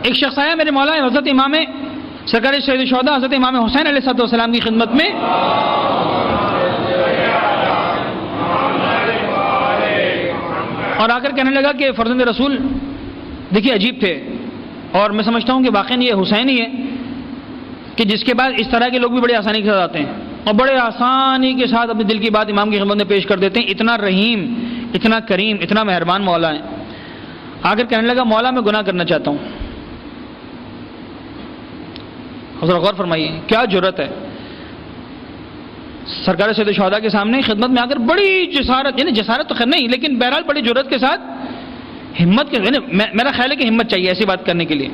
ایک شخص آیا میرے مولا حضرت امام سرکار سید الشہداء حضرت امام حسین علیہ السلام کی خدمت میں، اور آ کر کہنے لگا کہ فرزند رسول دیکھیے عجیب تھے، اور میں سمجھتا ہوں کہ واقعی یہ حسین ہی ہے کہ جس کے بعد اس طرح کے لوگ بھی بڑے آسانی کے ساتھ آتے ہیں اور بڑے آسانی کے ساتھ اپنے دل کی بات امام کی خدمت میں پیش کر دیتے ہیں. اتنا رحیم، اتنا کریم، اتنا مہربان مولا ہے. آ کر کہنے لگا مولا میں گناہ کرنا چاہتا ہوں. حضرت غور فرمائیے کیا جرأت ہے سرکار سید الشہداء کے سامنے خدمت میں آ کر بڑی جسارت، یعنی جسارت تو خیر نہیں لیکن بہرحال بڑی جرأت کے ساتھ، ہمت کے، یعنی میرا خیال ہے کہ ہمت چاہیے ایسی بات کرنے کے لیے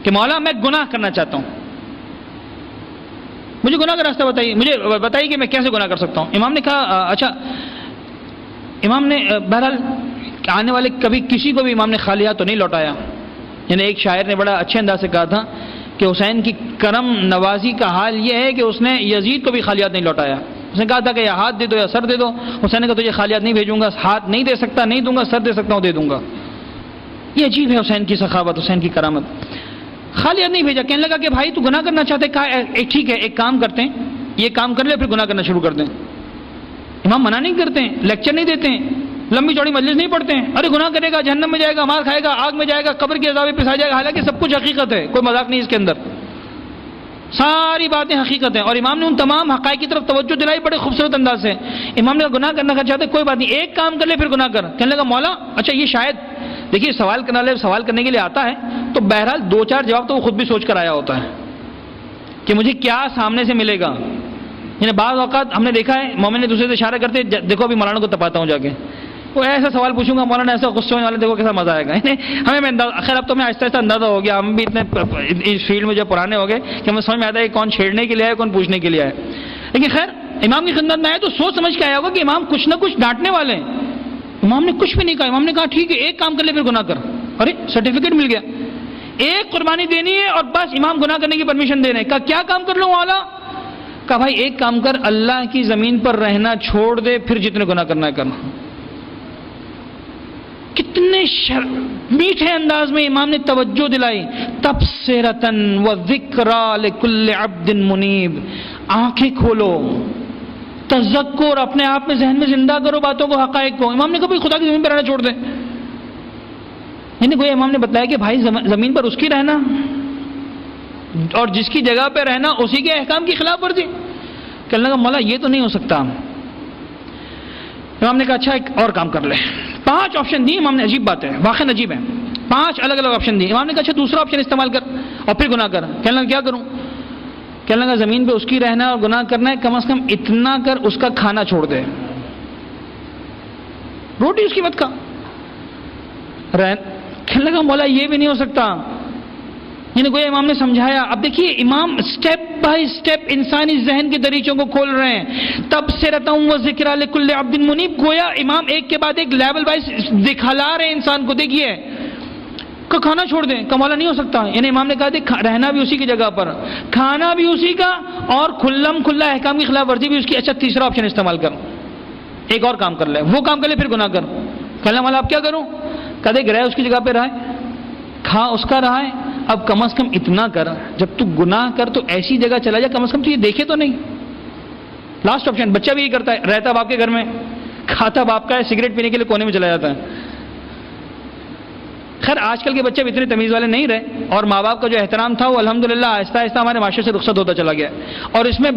کہ مولا میں گناہ کرنا چاہتا ہوں، مجھے گناہ کا راستہ بتائیے، مجھے بتائیے کہ میں کیسے گناہ کر سکتا ہوں. امام نے کہا اچھا، امام نے بہرحال آنے والے کبھی کسی کو بھی امام نے خالی ہاتھ تو نہیں لوٹایا. یعنی ایک شاعر نے بڑا اچھے انداز سے کہا تھا کہ حسین کی کرم نوازی کا حال یہ ہے کہ اس نے یزید کو بھی خالی ہاتھ نہیں لوٹایا. اس نے کہا تھا کہ یا ہاتھ دے دو یا سر دے دو. حسین نے کہا تجھے خالی ہاتھ نہیں بھیجوں گا، ہاتھ نہیں دے سکتا نہیں دوں گا، سر دے سکتا ہوں دے دوں گا. یہ عجیب ہے حسین کی سخاوت، حسین کی کرامت. خالی ہاتھ نہیں بھیجا. کہنے لگا کہ بھائی تو گناہ کرنا چاہتے، کہا ٹھیک ہے ایک کام کرتے ہیں، یہ کام کر لے پھر گناہ کرنا شروع کر دیں. امام منع نہیں کرتے ہیں، لیکچر نہیں دیتے ہیں، لمبی چوڑی مجلس نہیں پڑھتے ہیں. ارے گناہ کرے گا جہنم میں جائے گا، مار کھائے گا، آگ میں جائے گا، قبر کے عذاب پہ پھنسا جائے گا. حالانکہ سب کچھ حقیقت ہے، کوئی مذاق نہیں اس کے اندر، ساری باتیں حقیقت ہیں. اور امام نے ان تمام حقائق کی طرف توجہ دلائی بڑے خوبصورت انداز سے. امام نے گناہ کرنا چاہتے کوئی بات نہیں، ایک کام کر لے پھر گناہ کر. کہنے لگا مولا اچھا یہ شاید دیکھیے سوال کرنے کے لیے آتا ہے تو بہرحال دو چار جواب تو وہ خود بھی سوچ کر آیا ہوتا ہے کہ مجھے کیا سامنے سے ملے گا. یعنی بعض اوقات ہم نے دیکھا ہے مومن نے دوسرے سے اشارہ کرتے دیکھو ابھی مولانا کو تپاتا ہوں جا کے، وہ ایسا سوال پوچھوں گا مولانا ایسا غصے ہونے والے، دیکھو کیسا مزہ آئے گا. ہمیں خیر اب تو میں آہستہ آہستہ اندازہ ہو گیا، ہم بھی اتنے اس فیلڈ میں جو پرانے ہو گئے کہ ہمیں سمجھ میں آتا ہے کہ کون چھیڑنے کے لیے آئے کون پوچھنے کے لیے آئے. لیکن خیر امام کی خدمت میں آئے تو سوچ سمجھ کے آیا ہوگا کہ امام کچھ نہ کچھ ڈانٹنے والے ہیں. امام نے کچھ بھی نہیں کہا. امام نے کہا ٹھیک ہے ایک کام کر لے پھر گناہ کر. ارے سرٹیفکیٹ مل گیا، ایک قربانی دینی ہے اور بس امام گناہ کرنے کی پرمیشن دے رہے ہیں. کہا کیا کام کر لوں مولا؟ کہا بھائی ایک کام کر، اللہ کی زمین پر رہنا چھوڑ دے، پھر جتنے گناہ کرنا ہے کرنا. کتنے میٹھے انداز میں امام نے توجہ دلائی. تبصرۃ وذکریٰ لکل عبد منیب. آنکھیں کھولو، تذکر اپنے آپ میں ذہن میں زندہ کرو باتوں کو، حقائق کو. امام نے کہا بھائی خدا کی زمین پر رہنا چھوڑ دے. یعنی کوئی امام نے بتایا کہ بھائی زمین پر اس کی رہنا اور جس کی جگہ پہ رہنا اسی کے احکام کی خلاف ورزی. کہنے لگا مولا یہ تو نہیں ہو سکتا. امام نے کہا اچھا ایک اور کام کر لے. 5 آپشن دی امام نے. عجیب بات ہے، واقعی عجیب ہے. 5 الگ الگ آپشن دی. امام نے کہا اچھا دوسرا آپشن استعمال کر اور پھر گناہ کر. کہنے لگا کیا کروں؟ کہنے لگا زمین پہ اس کی رہنا اور گناہ کرنا ہے، کم از کم اتنا کر اس کا کھانا چھوڑ دے، روٹی اس کی مت کھا. کہنے لگا مولا یہ بھی نہیں ہو سکتا. یعنی کوئی امام نے سمجھایا. اب دیکھیے امام سٹیپ بائی سٹیپ انسانی ذہن کے دریچوں کو کھول رہے ہیں. تبصرۃ وذکریٰ لکل عبد منیب. گویا امام ایک کے بعد ایک لیول وائز دکھلا رہے ہیں انسان کو. دیکھیے کہ کھانا چھوڑ دیں، کمالا نہیں ہو سکتا. یعنی امام نے کہا دیکھ رہنا بھی اسی کی جگہ پر، کھانا بھی اسی کا، اور کھلم کھلا احکام کی خلاف ورزی بھی اس کی. اچھا تیسرا آپشن استعمال کر، ایک اور کام کر لے، وہ کام کر لے پھر گناہ کر. کہنا مولا اب کیا کروں؟ کہ دیکھ رہے اس کی جگہ پہ رہے، کھا اس کا رہا ہے، اب کم از کم اتنا کر جب تو گناہ کر تو ایسی جگہ چلا جا کم از کم تو یہ دیکھے تو نہیں. Last option. بچہ بھی یہی کرتا ہے، رہتا باپ کے گھر میں، کھاتا باپ کا ہے، سگریٹ پینے کے لیے کونے میں چلا جاتا ہے. خیر آج کل کے بچے بھی اتنے تمیز والے نہیں رہے، اور ماں باپ کا جو احترام تھا وہ الحمدللہ آہستہ آہستہ ہمارے معاشرے سے رخصت ہوتا چلا گیا. اور اس میں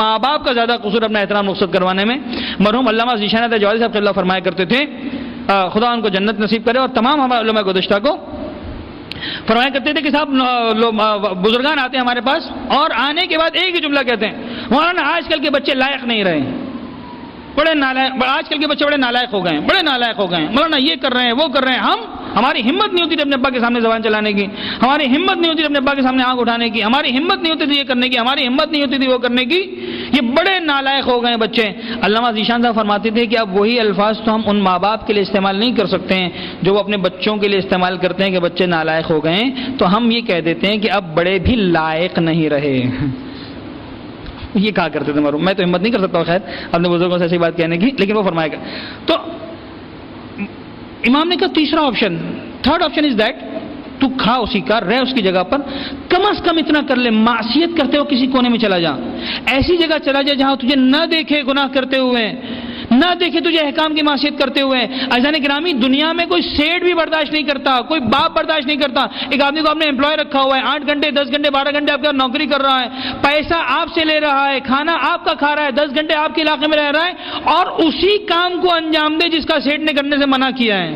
ماں باپ کا زیادہ قصور اپنا احترام رخصت کروانے میں. مرحوم علامہ ذیشان جوادی صاحب اللہ فرمایا کرتے تھے، خدا ان کو جنت نصیب کرے، اور تمام ہمارے علماء گزشتہ کو فرمایا کرتے تھے کہ صاحب بزرگان آتے ہیں ہمارے پاس اور آنے کے بعد ایک ہی جملہ کہتے ہیں، مولانا آج کل کے بچے لائق نہیں رہے، بڑے نالائق، آج کل کے بچے بڑے نالائق ہو گئے ہیں، بڑے نالائق ہو گئے ہیں، مولانا یہ کر رہے ہیں وہ کر رہے ہیں. ہماری ہمت نہیں ہوتی تھی اپنے ابا کے سامنے زبان چلانے کی، ہماری ہمت نہیں ہوتی تھی اپنے ابا کے سامنے آنکھ اٹھانے کی، ہماری ہمت نہیں ہوتی تھی یہ کرنے کی، ہماری ہمت نہیں ہوتی تھی وہ کرنے کی. یہ بڑے نالائق ہو گئے بچے. علامہ ذیشان صاحب فرماتے تھے کہ اب وہی الفاظ تو ہم ان ماں باپ کے لیے استعمال نہیں کر سکتے ہیں جو وہ اپنے بچوں کے لیے استعمال کرتے ہیں کہ بچے نالائق ہو گئے ہیں، تو ہم یہ کہہ دیتے ہیں کہ اب بڑے بھی لائق نہیں رہے. یہ کہا کرتے تھے. میں تو ہمت نہیں کر سکتا خیر اپنے بزرگوں سے ایسی بات کہنے کی، لیکن وہ فرمائے گا. تو امام نے کہا تیسرا option, third option is that تو کھا اسی کا، رہ اس کی جگہ پر، کم از کم اتنا کر لے، معصیت کرتے ہو کسی کونے میں چلا جا، ایسی جگہ چلا جا جہاں تجھے نہ دیکھے گناہ کرتے ہوئے، نہ دیکھے تجھے احکام کی معصیت کرتے ہوئے۔ عزیزان گرامی، دنیا میں کوئی سیٹ بھی برداشت نہیں کرتا، کوئی باپ برداشت نہیں کرتا۔ ایک آدمی کو آپ نے امپلائے رکھا ہوا ہے، 8 گھنٹے 10 گھنٹے 12 گھنٹے آپ کا نوکری کر رہا ہے، پیسہ آپ سے لے رہا ہے، کھانا آپ کا کھا رہا ہے، 10 گھنٹے آپ کے علاقے میں رہ رہا ہے، اور اسی کام کو انجام دے جس کا سیٹ نے کرنے سے منع کیا ہے،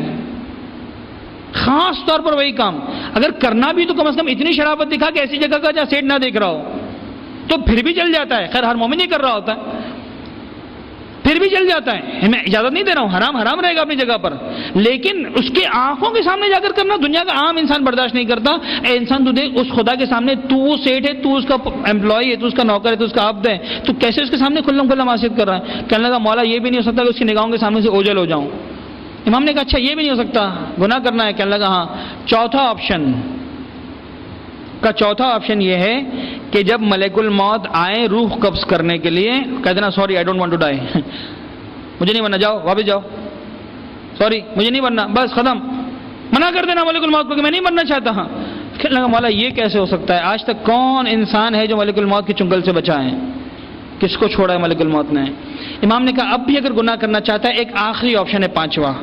خاص طور پر وہی کام۔ اگر کرنا بھی تو کم از کم اتنی شرافت دکھا کہ ایسی جگہ کا جہاں سیٹ نہ دیکھ رہا ہو، تو پھر بھی چل جاتا ہے۔ خیر ہر مومن نہیں کر رہا ہوتا ہے، پھر بھی چل جاتا ہے، میں اجازت نہیں دے رہا ہوں، حرام حرام رہے گا اپنی جگہ پر، لیکن اس کے آنکھوں کے سامنے جا کر کرنا دنیا کا عام انسان برداشت نہیں کرتا۔ اے انسان، تو دیکھ اس خدا کے سامنے، تو وہ سیٹ ہے، تو اس کا امپلائی ہے، تو اس کا نوکر ہے، تو اس کا عبد ہے، تو کیسے اس کے سامنے کھلم کھلا معصیت کر رہا ہے؟ کہنے لگا مولا یہ بھی نہیں ہو سکتا کہ اس کی نگاہوں کے سامنے سے اوجھل ہو جاؤں۔ امام نے کہا اچھا یہ بھی نہیں ہو سکتا، گناہ کرنا ہے؟ کہنے لگا ہاں، چوتھا آپشن یہ ہے کہ جب ملک الموت آئے روح قبض کرنے کے لیے، کہہ دینا sorry I don't want to die, مجھے نہیں مرنا، جاؤ واپس جاؤ، سوری مجھے نہیں مرنا، بس ختم، منع کر دینا ملک الموت کو کہ میں نہیں مرنا چاہتا ہاں۔ کہنے لگا مولا یہ کیسے ہو سکتا ہے؟ آج تک کون انسان ہے جو ملک الموت کی چنگل سے بچا ہے؟ کس کو چھوڑا ہے ملک الموت نے؟ امام نے کہا اب بھی اگر گناہ کرنا چاہتا ہے ایک آخری آپشن ہے، 5واں،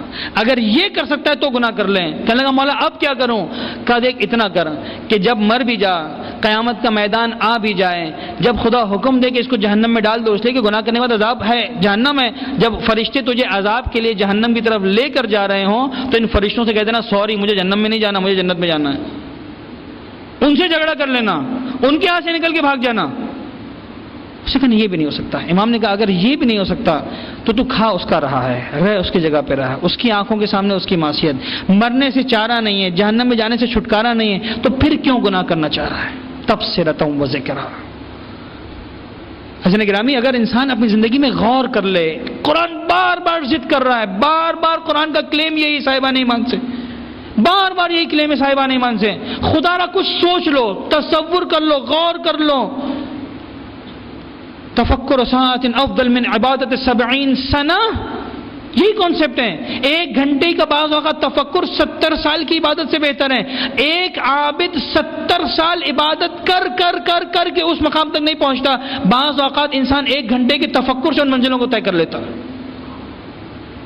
اگر یہ کر سکتا ہے تو گناہ کر لیں۔ کہنے لگا مولا اب کیا کروں؟ کہا دیکھ اتنا کر کہ جب مر بھی جا، قیامت کا میدان آ بھی جائے، جب خدا حکم دے کہ اس کو جہنم میں ڈال دو، اس لیے کہ گناہ کرنے والا عذاب ہے جہنم ہے، جب فرشتے تجھے عذاب کے لیے جہنم کی طرف لے کر جا رہے ہوں تو ان فرشتوں سے کہہ دینا سوری مجھے جہنم میں نہیں جانا، مجھے جنت میں جانا ہے، ان سے جھگڑا کر لینا، ان کے ہاتھ سے نکل کے بھاگ جانا۔ اس نے کہا یہ بھی نہیں ہو سکتا۔ امام نے کہا اگر یہ بھی نہیں ہو سکتا تو کھا اس کا رہا ہے، رہ اس کی جگہ پہ رہا، اس کی آنکھوں کے سامنے اس کی معصیت، مرنے سے چارہ نہیں ہے، جہنم میں جانے سے چھٹکارا نہیں ہے، تو پھر کیوں گناہ کرنا چاہ رہا ہے؟ تبصرۃ و ذکریٰ۔ حضرت گرامی، اگر انسان اپنی زندگی میں غور کر لے، قرآن بار بار ضد کر رہا ہے، بار بار قرآن کا کلیم یہی صاحبان ایمان سے، بار بار یہی کلیم ہے صاحبان ایمان سے، خدا را کچھ سوچ لو، تصور کر لو، غور کر لو۔ تفکر ساعت افضل من عبادت 70 سنہ، یہی کانسیپٹ ہے۔ 1 گھنٹے کا بعض اوقات تفکر 70 سال کی عبادت سے بہتر ہے۔ ایک عابد 70 سال عبادت کر کر کر کر کے اس مقام تک نہیں پہنچتا، بعض اوقات انسان 1 گھنٹے کے تفکر سے ان منزلوں کو طے کر لیتا،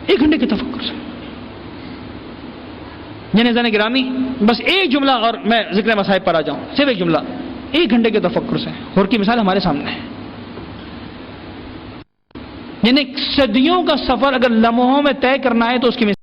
1 گھنٹے کے تفکر سے۔ یعنی زن گرامی، بس ایک جملہ، اور میں ذکر مصائب پر آ جاؤں، صرف ایک جملہ، 1 گھنٹے کے تفکر سے، اور کی مثال ہمارے سامنے ہے۔ یعنی صدیوں کا سفر اگر لمحوں میں طے کرنا ہے تو اس کی مثال